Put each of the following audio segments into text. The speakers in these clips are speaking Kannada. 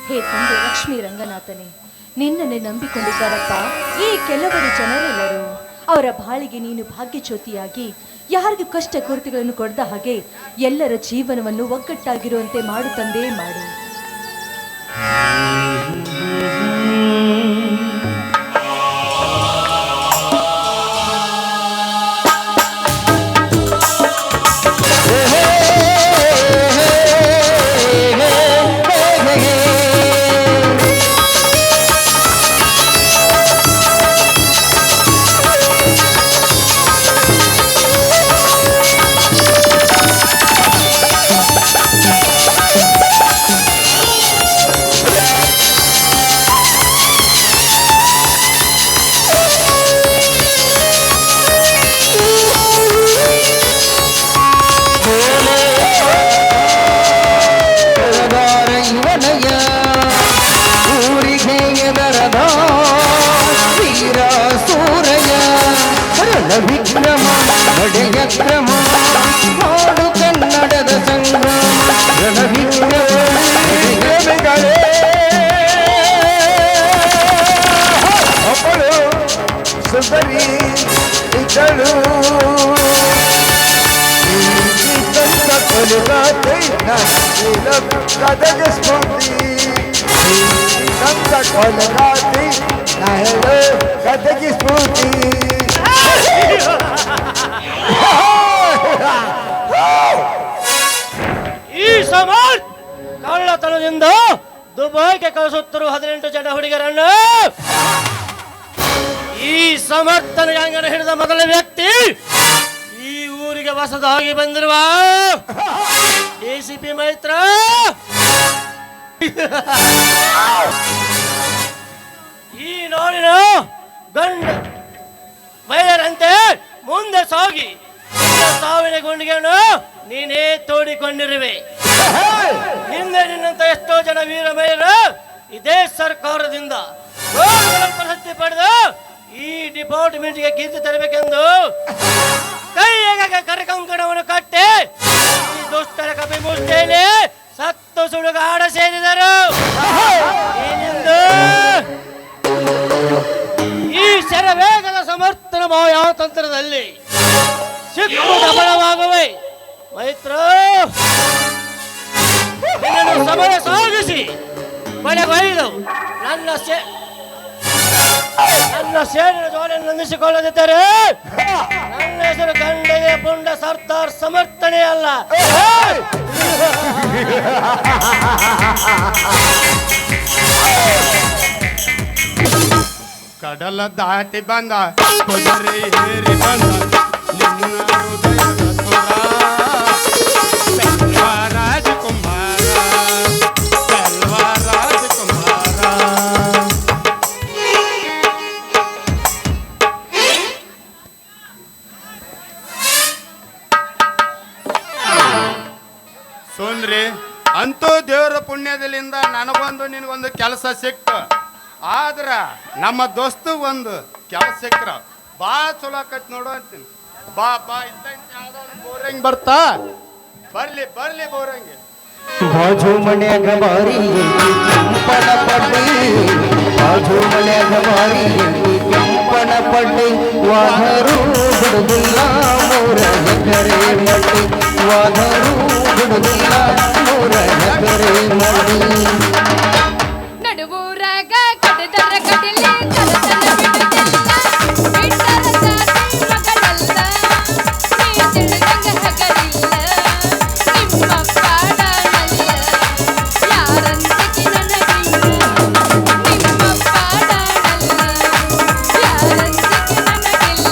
ಹೇ ತಂದೆ ಲಕ್ಷ್ಮೀ ರಂಗನಾಥನೇ, ನಿನ್ನನ್ನೇ ನಂಬಿಕೊಂಡಿದ್ದಾರಪ್ಪ ಈ ಕೆಲವರು ಜನರೆಲ್ಲರೂ. ಅವರ ಬಾಳಿಗೆ ನೀನು ಭಾಗ್ಯಜ್ಯೋತಿಯಾಗಿ ಯಾರಿಗೂ ಕಷ್ಟ ಕೊರತೆಗಳನ್ನು ಕೊಡದ ಹಾಗೆ ಎಲ್ಲರ ಜೀವನವನ್ನು ಒಗ್ಗಟ್ಟಾಗಿರುವಂತೆ ಮಾಡು ತಂದೆ, ಮಾಡು. ವಿಕ್ರಮ ನಡೆಯ ಕ್ರಮ ನಾಡು ಕನ್ನಡದ ಸಂಗ್ರಾಮ ರಣವಿಕ್ರಮಗಳೇ ಅಪ್ಪಳು ಸುಂದರಿ ಇದ್ದಳು ಕದಗ ಸ್ಫೂರ್ತಿ ಸಂತ ಕೊಲಗಾತಿ ನಾ ಹೇಳು ಕದಗಿ ಸ್ಫೂರ್ತಿ. ಈ ಸಮರ್ಥ್ ಕಳ್ಳತನದಿಂದ ದುಬೈಗೆ ಕಳಿಸುತ್ತಿರುವ 18 ಜನ ಹುಡುಗರನ್ನು ಈ ಸಮರ್ಥನ ಅಂಗನ ಹಿಡಿದ ಮೊದಲ ವ್ಯಕ್ತಿ ಈ ಊರಿಗೆ ಹೊಸದಾಗಿ ಬಂದಿರುವ ACP ಮೈತ್ರ. ಈ ನಾಡಿನ ಗಂಡ ಬಯರಂತೆ ಮುಂದೆ ಸಾಗಿ ಸಾವಿನ ಗುಂಡಿಗೆಯನ್ನು ನೀನೇ ತೋಡಿಕೊಂಡಿರುವೆ. ಹಿಂದೆ ನಿನ್ನಂತ ಎಷ್ಟೋ ಜನ ವೀರ ಮಹಿಳೆಯರು ಇದೇ ಸರ್ಕಾರದಿಂದ ಪ್ರಶಸ್ತಿ ಪಡೆದು ಈ ಡಿಪಾರ್ಟ್ಮೆಂಟ್ಗೆ ಕೀರ್ತಿ ತರಬೇಕೆಂದು ಕೈಯಾಗ ಕರಕಂಕಣವನ್ನು ಕಟ್ಟಿ ಈ ದುಷ್ಟರ ಕಪಿ ಮುಷ್ಟಿಯಲ್ಲಿ ಸತ್ತು ಸುಡುಗಾಡ ಸೇರಿದರು. ಈ ಶರವೇಗದ ಸಮರ್ಥನ ಮಾಯಾತಂತ್ರದಲ್ಲಿ ಸಿಕ್ಕು ದಮನವಾಗುವೆ ಮೈತ್ರ. ನಿನ್ನನ್ನು ಸಮಯ ಸಾಗಿಸಿ ಬಳೆಗೈದು ನನ್ನ ಸೇನೆಯ ಜೋಲಿಯನ್ನು ನಂದಿಸಿಕೊಳ್ಳದಿದ್ದರೆ ನನ್ನ ಹೆಸರು ಗಂಡೆಗೆ ಪುಂಡ ಸರ್ದಾರ್ ಸಮರ್ಥನೆ ಅಲ್ಲ. ಕಡಲ ದಾಟಿ ಬಂದ ಕುದುರೆ ಏರಿ ಬಂದ ನಿನ್ನ ಹೃದಯದ ಸುರ ಸೆಲ್ವ ರಾಜಕುಮಾರ ಸೆಲ್ವ ರಾಜಕುಮಾರ. ಸುಂದ್ರಿ ಅಂತೂ ದೇವರ ಪುಣ್ಯದಲ್ಲಿಂದ ನನಗೊಂದು ನಿನಗೊಂದು ಕೆಲಸ ಸಿಕ್ತು. ಆದ್ರ ನಮ್ಮ ದೋಸ್ತು ಒಂದು ಕೆಲಸ ಸಿಕ್ಕ್ರ ಭಾಳ ಚಲೋ ಆಕೈತಿ ನೋಡು ಅಂತೀನಿ. ಬಾ ಬಾ ಇಂತ ಬೋರಂಗ್ ಬರ್ತಾ ಬರ್ಲಿ ಬರ್ಲಿ ಬೋರಂಗಿ. ಬಾಜು ಮನ್ಯಾಗ ಬಾರಿ ಕೆಂಪನ ಪಡ್ಡಿ ಬಾಜು ಮನ್ಯಾಗ ಬಾರಿ ಕೆಂಪನ ಪಡ್ಡಿ ವಾದರು ಬಿಡುದಿಲ್ಲ ಮೂರ ಎಕರೆ ಮಡ್ಡಿ ವಾದರು ಬಿಡುದಿಲ್ಲ ಮೂರ ಎಕರೆ ಮಡ್ಡಿ. ನಡುವೂರಾಗ ಕಡದರ ಕಡಿಲೆ ಕಡತನ ಬಿಡುದಿಲ್ಲ ಬಿಟ್ಟರ ಜಾತಿ ಮಗಳಲ್ಲ ನೀ ತಿಳಿದಂಗ ಹಗರಿಲ್ಲ ನಿಮ್ಮ ಪಾಡನಲ್ಲ ಯಾರಂತಕಿ ನನಗಿಲ್ಲ ನಿಮ್ಮ ಪಾಡನಲ್ಲ ಯಾರಂತಕಿ ನನಗಿಲ್ಲ.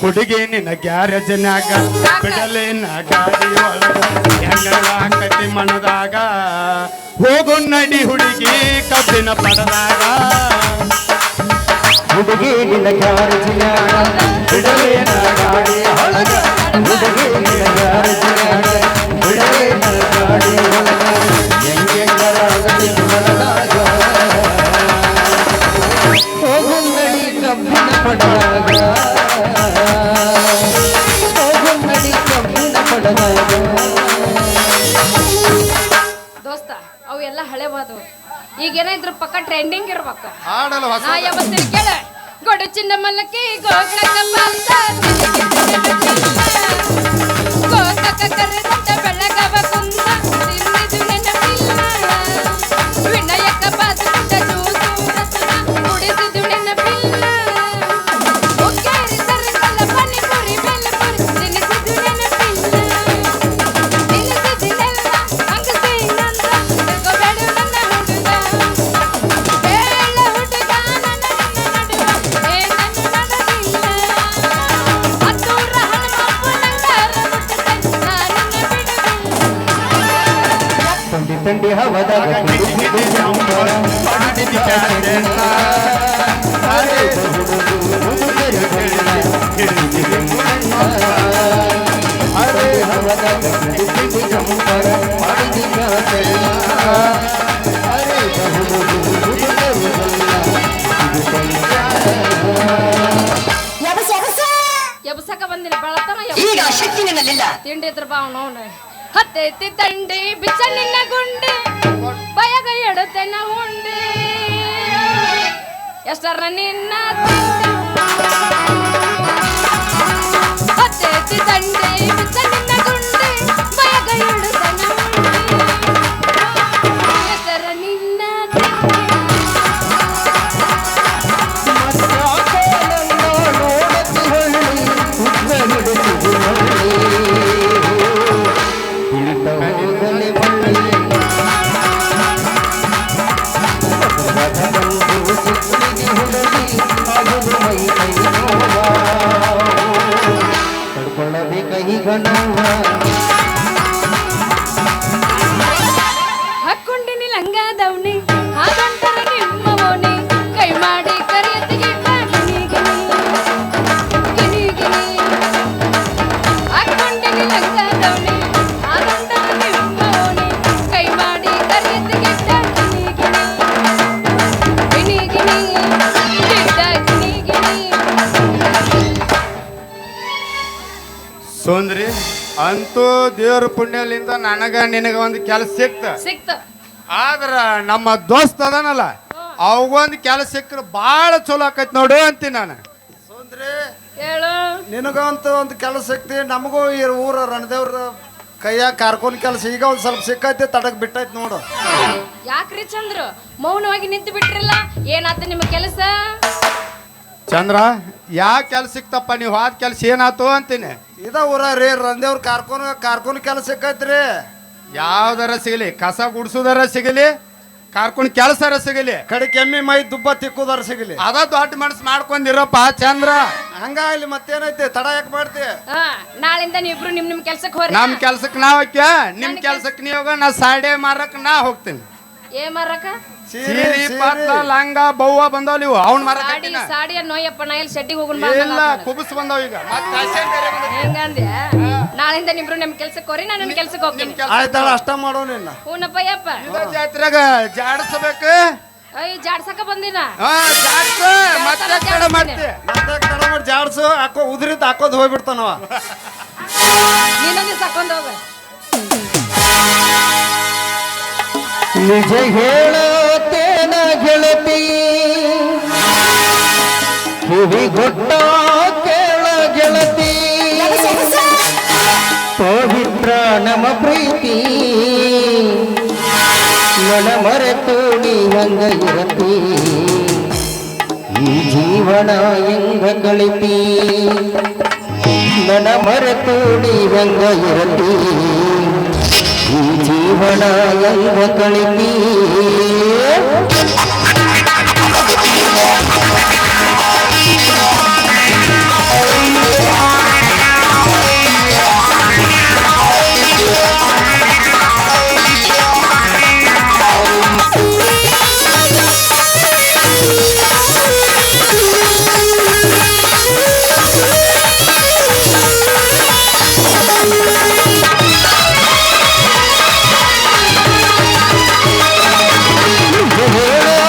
ಹುಡುಗಿ ನಿನ್ನ ಗ್ಯಾರೇಜ್ನ್ಯಾಗ ಬಿಡಲೇನ ಗಾಡಿ ಒಳಗ ಹೆಂಗಾಕತಿ ಮನದಾಗ ಹೋಗು ನಡಿ ಹುಡುಗಿ ಕಬ್ಬಿನ ಪಡದಾಗ. ಹುಡುಗಿ ನಿನ್ನ ಗ್ಯಾರೇಜ್ನ್ಯಾಗ ಬಿಡಲೇನ ಗಾಡಿ ಒಳಗ ಹುಡುಗಿ ನಿನ್ನ ಗ್ಯಾರೇಜ್ನ್ಯಾಗ ಬಿಡಲೇನ ಗಾಡಿ ಒಳಗ ಹೆಂಗೆಂಗರಾಗಲಿ ಮನದಾಗ ಹೋಗು ನಡಿ ಕಬ್ಬಿನ ಪಡದಾಗ. ದೋಸ್ತ ಅವು ಎಲ್ಲ ಹಳೆವಾದು ಈಗೇನ ಇದ್ರ ಪಕ್ಕ ಟ್ರೆಂಡಿಂಗ್ ಇರ್ಬೇಕ ಹಾಡಲ್ಲ ಹೊಸ ನಾ ಯಾವತ್ತಿನ ಕೇಳ ಗೊಡ ಚಿನ್ನ ಮಲ್ಲಕ್ಕಿ ಗೋಕಕ ಬಂದ ಗೋಕಕ ಕರೆದಂತ ಬೆಳಗವ ಕುಂದ ತಿನ್ನಿದು ನೆನಪಿಲ್ಲ ವಿನಯಕ ಬಾದುಕೊಂಡ ಜೂಸು ರಸನ ಕುಡಿಸಿದು ನೆನಪಿಲ್ಲ ಉಕ್ಕೇರಿ ಸರಗಲ್ಲ ಪಾನಿಪುರಿ ಬೆಲ್ಲಪುರಿ ತಿನ್ನಿಸಿದು ನೆನಪಿಲ್ಲ ತಿನ್ನಿಸಿದಿನೆಲ್ಲ ಹಂಗಸಿ ನಂದ ತಿಳ್ಕೊಬೇಡ ನನ್ನ ಹುಡುಗ ಬೇಳ ಹುಡುಗ ನನ್ನ ನಡುವ ಏನನ್ನು ನನಗಿಲ್ಲ ಹತ್ತೂರ ಹನುಮಪ್ಪ ನಂಗಾರ ಮುಟ್ಟದೆ ನಾನನ್ನು ಬಿಡುವಿಲ್ಲ ತಂಡಿ ತಂಡಿ ಹವದಾಗ ಹಿಡಿದಿದೆ ಜಂಪರ ಮಾಡಿದಿ ಕ್ಯಾಸೆಟ್ನ. ಅರೆ ಹುಡುಗರು ಹಿಡಿದಿದೆ ಮುನ್ನ. ಅರೆ ಹವದಾಗ ಹಿಡಿದಿದೆ ಜಂಪರ ಮಾಡಿದಿ ಕ್ಯಾಸೆಟ್ನ. ಅರೆ ಹುಡುಗರು ಇದು ಸಂಚಾರ. ಎಬ್ಸಕ ಬಂದಿನ ಬೆಳತನ ಈಗ ಆ ಶಕ್ತಿ ನಿನ್ನಲ್ಲಿಲ್ಲ. ತಿಂಡಿ ಇದ್ರ ಬಾ ಅವನು ಹತ್ತೈತಿ ತಂಡಿ ಬಿಚ್ಚ ನಿನ್ನ ಗುಂಡಿ ಬಯಗ ಎಡತೆನ ಉಂಡಿ ಎಷ್ಟರ ನಿನ್ನ ತಿಂಡಿ. ಹತ್ತೈತಿ ತಂಡಿ ಬಿಚ್ಚ ನಿನ್ನ ಗುಂಡಿ ಬಯಗ ಎಡತೆನ ಉಂಡಿ ಎಷ್ಟರ ನಿನ್ನ ತಿಂಡಿ. ಹಾಕ್ಕೊಂಡಿನಿ ಲಂಗ ದವಣಿ ಹಾದಂತರ ನಿಮ್ಮ ಓಣಿ ಕೈ ಮಾಡಿ ಕರಿಯತ್ತಿಗೆ ಗಿನಿ ಗಿನಿ ಗಿನಿ ಹಾಕ್ಕೊಂಡಿನಿ ಲಂಗ ದವಣಿ ಹಾದಂತರ ನಿಮ್ಮ ಓಣಿ ಕೈ ಮಾಡಿ ಕರಿಯತ್ತಿಗೆ ಗಿನಿ ಗಿನಿ ಗಿನಿ ಗಿನಿ ಗಿನಿ ಸುಂದ್ರಿ ಅಂತೂ ದೇವ್ರ ಪುಣ್ಯಲಿಂದ ನನಗ ನಿನಗ ಒಂದು ಕೆಲಸ ಸಿಕ್ತ ಆದ್ರ ನಮ್ಮ ದೋಸ್ತ್ ಅದನಲ್ಲ ಅವಂಗೊಂದು ಕೆಲಸ ಸಿಕ್ಕರೆ ಭಾಳ ಚಲೋ ಆಕೈತಿ ನೋಡು ಅಂತೀನಿ ನಾನು. ಸುಂದ್ರಿ ಹೇಳು ನಿನಗಂತೂ ಒಂದು ಕೆಲಸ ಸಿಕ್ತಿ ನಮಗೂ ಈ ಊರ ರಣದೇವ್ರ ಕೈಯಾಗ ಕಾರ್ಕೋನ್ ಕೆಲಸ ಈಗ ಒಂದು ಸ್ವಲ್ಪ ಸಿಕ್ಕೈತಿ ತಡಕ್ ಬಿಟ್ಟೈತಿ ನೋಡು. ಯಾಕ್ರಿ ಚಂದ್ರು ಮೌನವಾಗಿ ನಿಂತು ಬಿಟ್ರಲ್ಲ ಏನಾತ ನಿಮ್ಮ ಕೆಲಸ? ಚಂದ್ರ ಯಾ ಕೆಲಸ ಸಿಕ್ತಪ್ಪ ನೀವು ಆದ ಕೆಲಸ ಏನಾತು ಅಂತೀನಿ. ಇದ ಊರ ರೀ ರಣದೇವ್ರ ಕಾರ್ಕೋನ್ ಕೆಲಸ ಸಿಕ್ಕೈತ್ರಿ. ಯಾವ್ದಾರ ಸಿಗಲಿ, ಕಸ ಗುಡ್ಸೋದಾರ ಸಿಗಲಿ, ಕಾರ್ಕೊಂಡು ಕೆಲಸರ ಸಿಗಲಿ, ಕಡೆ ಕೆಮ್ಮಿ ಮೈ ದುಬ್ಬ ತಿಕ್ಕುದಾರ ಸಿಗಲಿ, ಅದ ದೊಡ್ಡ ಮನಸ್ಸು ಮಾಡ್ಕೊಂಡಿರಪ್ಪ ಚಂದ್ರ. ಹಂಗ ಇಲ್ಲಿ ಮತ್ತೇನೈತಿ ತಡ ಯಾಕೆ ಮಾಡ್ತಿ? ನಾಳಿಂದ ನೀವಿಬ್ರು ನಿಮ್ ಕೆಲ್ಸಕ್ಕೆ ಹೋರಿ. ನಮ್ ಕೆಲ್ಸಕ್ಕೆ ನಾವ್ ಹಾಕ್ಯ, ನಿಮ್ ಕೆಲ್ಸಕ್ಕೆ ನೀ ಹೋಗ, ನಾ ಸಾಡೆ ಮಾರಕ್ ನಾ ಹೋಗ್ತೀನಿ. ಏ ಮಾರಕ ಸೀರೆ ಪಾತ್ಲ ಲಂಗ ಬವ್ವ ಬಂದಾವ್ ನೀವು ಅವ್ನ ಮಾರಕ್ ಸಾಡಿ ಸಾಡಿಯ ನೋಯಪ್ಪ ನಾ ಇಲ್ಲಿ ಶೆಡ್ಡಿಗೆ ಹೋಗೋಣ ಇಲ್ಲ ಕುಬಸ್ ಬಂದಾವ್ ಈಗ ಮತ್ತೆ ಅಷ್ಟೇನ್ ಬೇರೆ ಬಂದೈತಿ. ಹೆಂಗಂದ್ಯ ನಾಳಿಂದ ನಿಮ್ರು ನಿಮ್ ಕೆಲ್ಸಕ್ಕೆ ಹೋರಿ ನಾನು ನಿಮ್ ಕೆಲ್ಸಕ್ಕೆ ಹೋಗ್ತೀನಿ. ಆಯ್ತಾಳ ಅಷ್ಟ ಮಾಡೋ ನಿನ್ನ. ಹೂನಪ್ಪ ಯಪ್ಪ ಇದ ಜಾತ್ರೆಗ ಜಾಡಿಸ್ಬೇಕು. ಅಯ್ಯ ಜಾಡ್ಸಕ ಬಂದಿನ ಜಾಡ್ಸ ಮತ್ತೆ ಕಡೆ ಮಾಡ್ತಿ. ಮತ್ತೆ ತಡ ಮಾಡಿ ಜಾಡ್ಸು ಹಾಕೋ ಉದ್ರಿದ್ ಹಾಕೋದ್ ಹೋಗ್ಬಿಡ್ತಾನವ. ನೀನೊಂದು ಸಾಕೊಂಡ್ ಹೋಗ. ನಿಜ ಹೇಳತೇನ ಗೆಳತಿ ಕಿವಿಗೊಟ್ಟ ಕೇಳ ಗೆಳತಿ ಪವಿತ್ರ ನಮ್ಮ ಪ್ರೀತಿ ನನ್ನ ಮರೆತು ನೀ ಹಂಗ ಇರತಿ ಈ ಜೀವನ ಹೆಂಗ ಕಳಿತಿ ನನ್ನ ಮರೆತು ನೀ ಹಂಗ ಇರತಿ ಈ ಜೀವನ ಹೆಂಗ ಕಳಿತಿ ಹೇಳ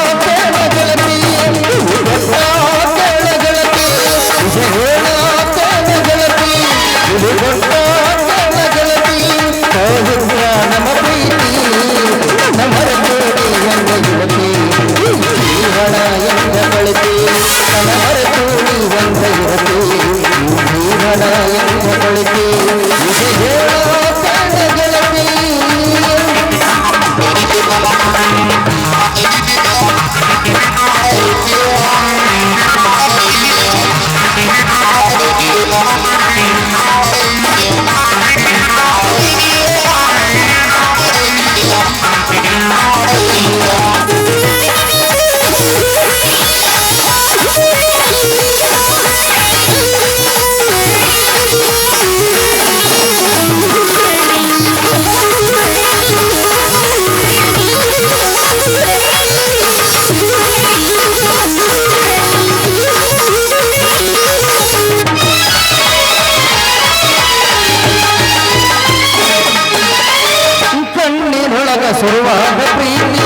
ಶುರುವಾದ ಪ್ರೀತಿ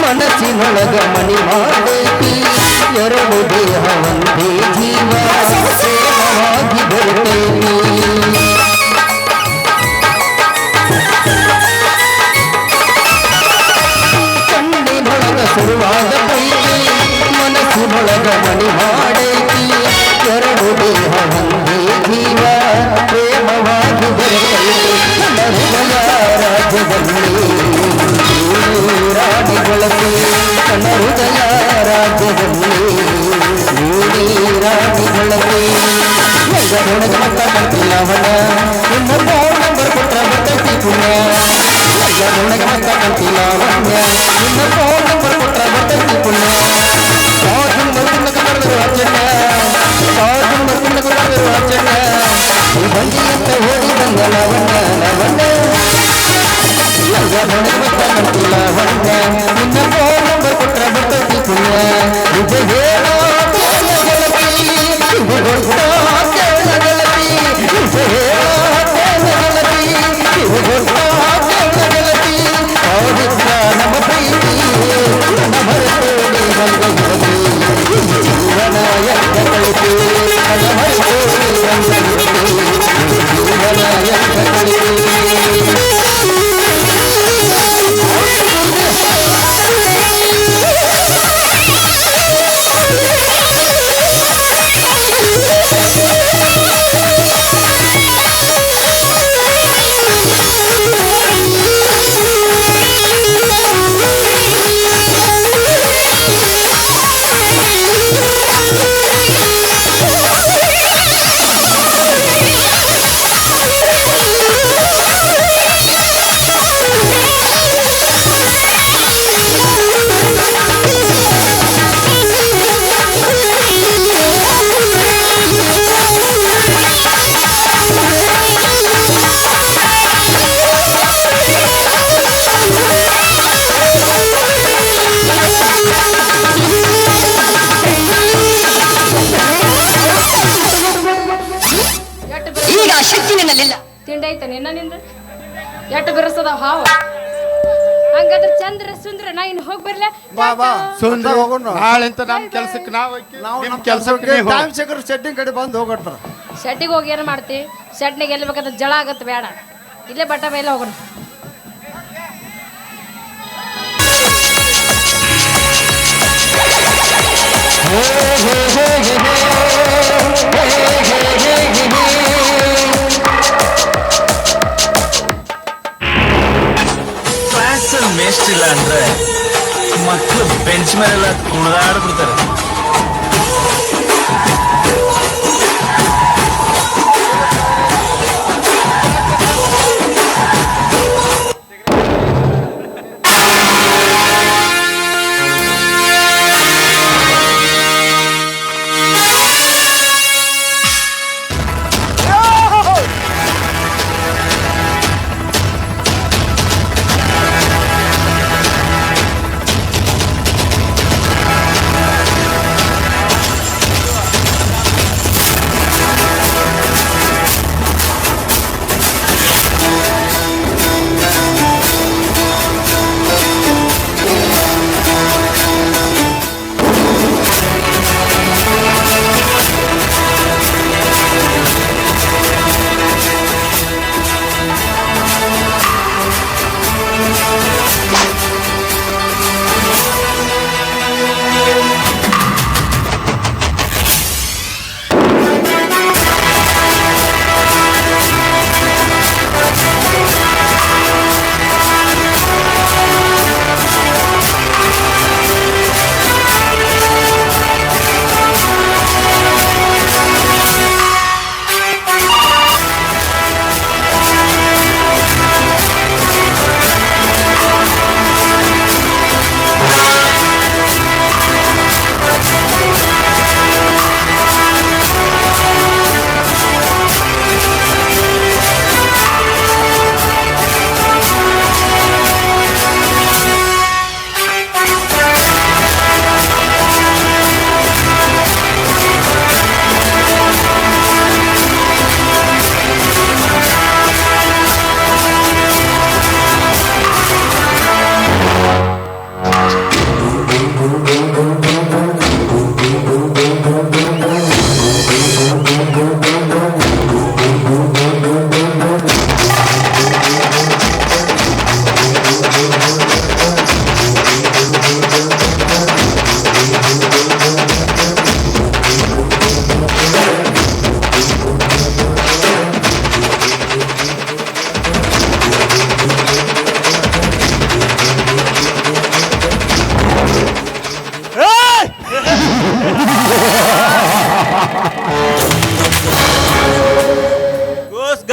ಮನಸ್ಸಿನೊಳಗ ಮನಿ ಮಾಡೈತಿ ಎರಡು ದೇಹ ಒಂದೇ ಜೀವ ಪ್ರೇಮವಾಗಿ ಬೆರೆತೈತಿ ಕಣ್ಣಿನೊಳಗ ಶುರುವಾದ ಪ್ರೀತಿ ಮನಸ್ಸಿನೊಳಗ ಮನಿ ಮಾಡೈತಿ ಎರಡು ದೇಹ ಒಂದೇ ಜೀವ ಪ್ರೇಮವಾಗಿ ಬೆರೆತೈತಿ ನನ್ನ ಹೃದಯ ರಾಜ್ಯದಲ್ಲಿ ರಾಣಿ ಬಳಸಿ ನನ್ನ ಹೃದಯ ರಾಜ್ಯದಲ್ಲಿ ನೀಡಿ ರಾಣಿ ಬಳಸಿ ಎಲ್ಲರೊಳಗೆ ಮತ್ತ ಕಂತಿಲ್ಲವನ ನಿಮ್ಮ ಫೋನ್ ನಂಬರ್ ಕೊಟ್ಟ ಬರ್ತೈತಿ ಪುಣ್ಯ ಎಲ್ಲರೊಳಗೆ ಮತ್ತ ಕಂತಿಲ್ಲವನ್ಯ ನಿಮ್ಮ ಫೋನ್ ನಂಬರ್ ಕೊಟ್ಟ ಬರ್ತೈತಿ ಪುಣ್ಯ ಕಾಜು ಮರುಕುಂಡಕ ಬರೆದರು ಅರ್ಜುನ ಕಾಜು ಮರುಕುಂಡಕ ಬರೆದರು ಅರ್ಜುನ ಈ ಬಂಡಿ ಅಂತ ಓಡಿ ಬಂದ ಲವಣ್ಣ ಲವಣ್ಣ ಎಲ್ಲರೊಳಗೆ ಮತ್ತ ಕಂತಿಲ್ಲವನ್ಯ ನಿನ್ನ ಫೋನ್ ನಂಬರ್ ಕೊಟ್ಟ ಬರ್ತೈತಿ ಪುಣ್ಯ ನಿಜ ಹೇಳೋ ಗೆಳತಿ ಇದು ಗೊತ್ತ ಗೆಳತಿ ನಿಜ ಹೇಳೋ ಗೆಳತಿ ಇದು ಗೊತ್ತ ಗೆಳತಿ ಅವರಿದ್ದ ನಮ್ಮ ಪ್ರೀತಿ ನನ್ನ ಮರೆತೋಡಿ ಬಂದ ಗೆಳತಿ ಜೀವನ ಎಂದ ಕಳಿತಿ ನನ್ನ ಮರೆತೋಡಿ ಬಂದ ಗೆಳತಿ ಜೀವನ ಎಂದ ಕಳಿತಿ ಈಗ ಆ ಶಕ್ತಿ ನಿನ್ನಲ್ಲಿಲ್ಲ. ತಿಂಡೈತೆ ನಿನ್ನ ನಿಂದ ಎಟ್ಟು ಬಿರ್ಸದ ಹಾವು ಹಂಗಾದ್ರೆ ಚಂದ್ರ ಸುಂದ್ರ ನಾ ಇನ್ನು ಹೋಗಿ ಬರ್ಲ ಬಾ ಬಾ ಸುಂದ್ರ ಹೋಗೋಣ ನಾಳೆಂತ ನಮ್ಮ ಕೆಲ್ಸಕ್ಕೆ ನಾವು ನಾವು ನಿಮ್ಮ ನಮ್ಮ ಕೆಲ್ಸಕ್ಕೆ ಕೆಲಸಕ್ಕೆ ನೀವು ಹೋಗಿ. ಟೈಮ್ ಸಿಕ್ಕರೆ ಶೆಡ್ಡಿನ ಕಡೆ ಬಂದು ಹೋಗಟ್ರ ಶೆಡ್ಡಿಗೆ ಹೋಗಿ ಏನು ಮಾಡ್ತಿ ಶೆಡ್ನಿಗೆ ಎಲ್ಲಿ ಬೇಕಾದ್ರೆ ಜಳ ಆಗತ್ತೆ ಬೇಡ ಇಲ್ಲೇ ಬಟ್ಟ ಮೇಲೆ ಹೋಗೋಣ ಕ್ಲಾಸಲ್ಲಿ ಮೇಷ್ಟಿಲ್ಲ ಅಂದ್ರೆ ಮಕ್ಕಳು ಬೆಂಚ್ ಮೇಲೆಲ್ಲ ಕುಣಿದಾಡ್ಬಿಡ್ತಾರೆ.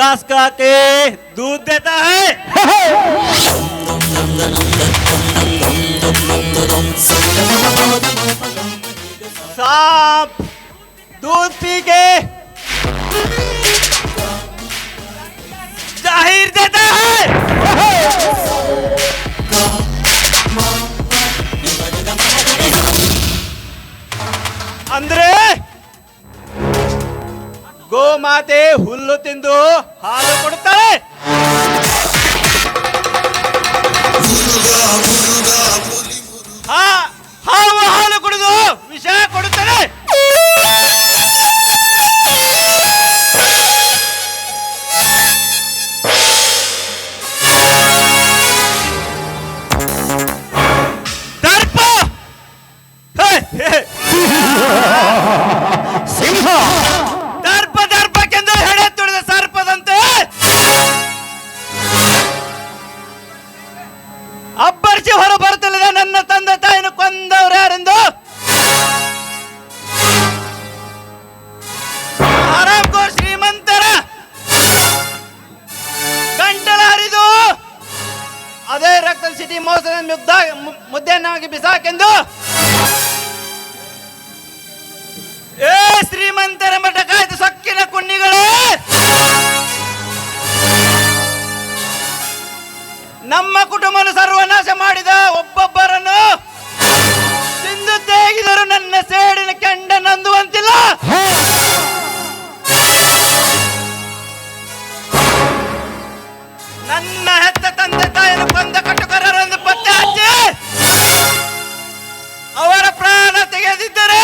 घास खा के दूध देता है। सांप दूध पी के जाहिर देता है। ಅಂದ್ರೆ ಗೋಮಾತೆ ಹುಲ್ಲು ತಿಂದು ಹಾಲು ಕೊಡುತ್ತಾಳೆ. ಹಾವು ಹಾಲು ಕುಡಿದು ವಿಷ ಕೊಡುತ್ತದೆ. ದರ್ಪ ಸಿಂಹ ದರ್ಪ ದರ್ಪಕ್ಕೆಂದು ಹೆಡೆ ತುಳಿದ ಸರ್ಪದಂತೆ ಅಬ್ಬರಿಸಿ ಹೊರ ಬರುತ್ತಲಿದೆ ನನ್ನ ತಂದೆ ತಾಯಿನ ಕೊಂದವರು ಯಾರೆಂದು. ಆರಾಮ್ಕೋರ್ ಶ್ರೀಮಂತರ ಗಂಟಲ ಹರಿದು ಅದೇ ರಕ್ತ ಸಿಟಿ ಮೋಸದ ಮುದ್ದೆಯನ್ನಾಗಿ ಬಿಸಾಕೆಂದು ಏ ಶ್ರೀಮಂತರ ಮಠ ಕಾಯ್ದು ಸೊಕ್ಕಿನ ಕುಣ್ಣಿಗಳೇ, ನಮ್ಮ ಕುಟುಂಬವನ್ನು ಸರ್ವನಾಶ ಮಾಡಿದ ಒಬ್ಬೊಬ್ಬರನ್ನು ತಿಂದು ತೇಗಿದರು ನನ್ನ ಸೇಡಿನ ಕೆಂಡ ನಂದುವಂತಿಲ್ಲ. ನನ್ನ ಹೆತ್ತ ತಂದೆ ತಾಯಿಯನ್ನು ಕೊಂದ ಕಟುಕರರೆಂದು ಪತ್ತೆ ಹಚ್ಚಿ ಅವರ ಪ್ರಾಣ ತೆಗೆದಿದ್ದರೆ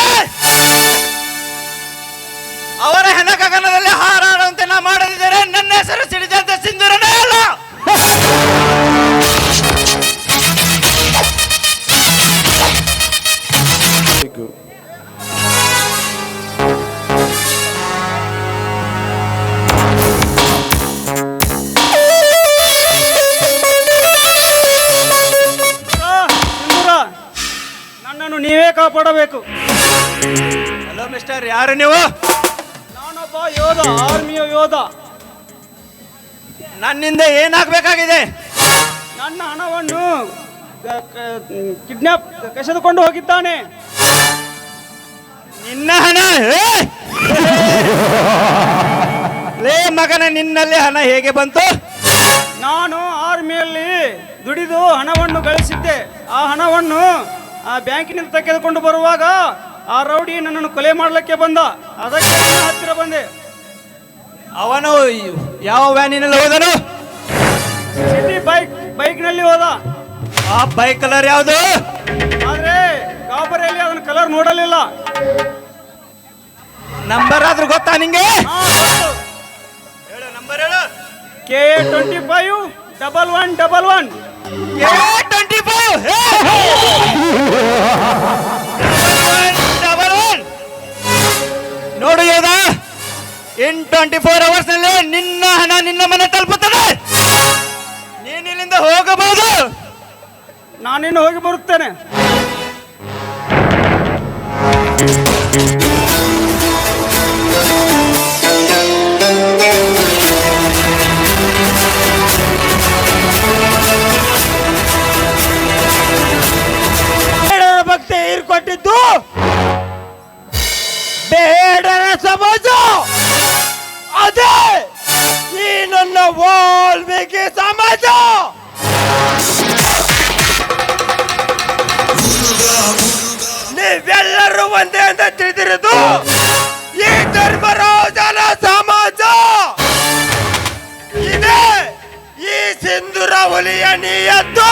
ಅವರ ಹೆಣ ಗಗನದಲ್ಲಿ ಹಾರಾಡುವಂತೆ ನಾ ಮಾಡದಿದ್ದರೆ ನನ್ನ ಹೆಸರು ಸಿಡಿದಂತೆ ಸಿಂಧೂರನೇ ಅಲ್ಲ. ನನ್ನನ್ನು ನೀವೇ ಕಾಪಾಡಬೇಕು. ಹಲೋ ಮಿಸ್ಟರ್, ಯಾರು ನೀವು? ನಾನೊಬ್ಬ ಯೋಧ, ಆರ್ಮಿಯ ಯೋಧ. ನನ್ನಿಂದ ಏನಾಗಬೇಕಾಗಿದೆ? ನನ್ನ ಹಣವನ್ನು ಕಿಡ್ನಾಪ್ ಕಸಿದುಕೊಂಡು ಹೋಗಿದ್ದಾನೆ. ನಿನ್ನ ಹಣ? ಲೇ ಮಗನ, ನಿನ್ನಲ್ಲಿ ಹಣ ಹೇಗೆ ಬಂತು? ನಾನು ಆರ್ಮಿಯಲ್ಲಿ ದುಡಿದು ಹಣವನ್ನು ಗಳಿಸಿದ್ದೆ. ಆ ಹಣವನ್ನು ಆ ಬ್ಯಾಂಕಿನಿಂದ ತೆಗೆದುಕೊಂಡು ಬರುವಾಗ ಆ ರೌಡಿ ನನ್ನನ್ನು ಕೊಲೆ ಮಾಡಲಿಕ್ಕೆ ಬಂದ. ಅದಕ್ಕೆ ನನ್ನ ಹತ್ತಿರ ಬಂದೆ. ಅವನು ಯಾವ ವ್ಯಾನಿನಲ್ಲಿ ಹೋದನು? ಸಿಟಿ ಬೈಕ್ನಲ್ಲಿ ಹೋದ. ಆ ಬೈಕ್ ಕಲರ್ ಯಾವುದು? ಆದ್ರೆ ಗಾಬರಿಯಲ್ಲಿ ಅದನ್ನ ಕಲರ್ ನೋಡಲಿಲ್ಲ. ನಂಬರ್ ಆದ್ರೂ ಗೊತ್ತಾ ನಿಂಗೆ? ಹೇಳು, ನಂಬರ್ ಹೇಳು. KA251111. ನೋಡು ಯೋಧ, ಇನ್ 24 hours ನಲ್ಲಿ ನಿನ್ನ ಹಣ ನಿನ್ನ ಮನೆ ತಲುಪುತ್ತದೆ. ನೀನು ಇಲ್ಲಿಂದ ಹೋಗಬಹುದು. ನಾನಿನ್ನು ಹೋಗಿ ಬರುತ್ತೇನೆ. ಭಕ್ತಿ ಕೊಟ್ಟಿದ್ದು ಬೇಡರ ಸಮಾಜ, ಅದೇ ಈ ನನ್ನ ವಾಲ್ಮೀಕಿ ಸಮಾಜ. ನೀವೆಲ್ಲರೂ ಒಂದೇ ಅಂತ ತಿಳಿದಿರೋದು ಈ ಧರ್ಮರಾಜನ ಸಮಾಜ. ಇದೇ ಈ ಸಿಂಧೂರ ಹುಲಿಯ ನಿಯತ್ತು.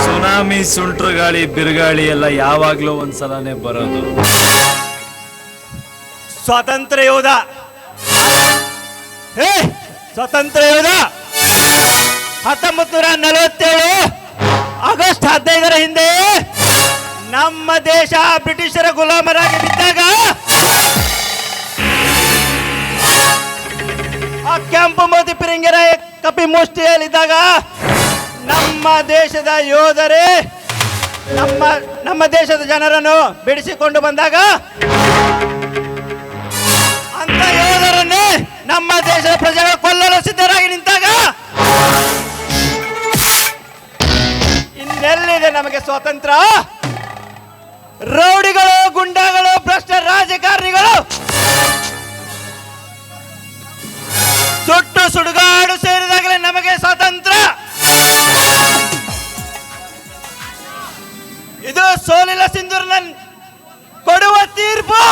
ಸುನಾಮಿ, ಸುಂಟ್ರು ಗಾಳಿ, ಬಿರುಗಾಳಿ ಎಲ್ಲ ಯಾವಾಗ್ಲೂ ಒಂದ್ಸಲನೇ ಬರೋದು. ಸ್ವಾತಂತ್ರ್ಯ ಯೋಧ, ಸ್ವಾತಂತ್ರ್ಯ ಯೋಧ 1947 ಆಗಸ್ಟ್ 15 ಹಿಂದೆ ನಮ್ಮ ದೇಶ ಬ್ರಿಟಿಷರ ಗುಲಾಮರಾಗಿ ಬಿದ್ದಾಗ ಆ ಕೆಂಪು ಮೋದಿ ಪಿರಿಂಗರ ಕಪಿ ಮುಷ್ಟಿಯಲ್ಲಿದ್ದಾಗ ನಮ್ಮ ದೇಶದ ಯೋಧರೇ ನಮ್ಮ ದೇಶದ ಜನರನ್ನು ಬಿಡಿಸಿಕೊಂಡು ಬಂದಾಗ ಅಂತ ಯೋಧರನ್ನೇ ನಮ್ಮ ದೇಶದ ಪ್ರಜೆಗಳು ಕೊಲ್ಲಲು ಸಿದ್ಧರಾಗಿ ನಿಂತಾಗ ಇನ್ನೆಲ್ಲಿದೆ ನಮಗೆ ಸ್ವಾತಂತ್ರ್ಯ? ರೌಡಿಗಳು, ಗುಂಡಾಗಳು, ಭ್ರಷ್ಟ ರಾಜಕಾರಣಿಗಳು ಸುಟ್ಟು ಸುಡುಗಾಡು ಸೇರಿದಾಗಲೇ ನಮಗೆ ಸ್ವಾತಂತ್ರ್ಯ. ಇದು ಸೋಲಿಲ್ಲ ಸಿಂಧೂರ್ನ ಕೊಡುವ ತೀರ್ಪು.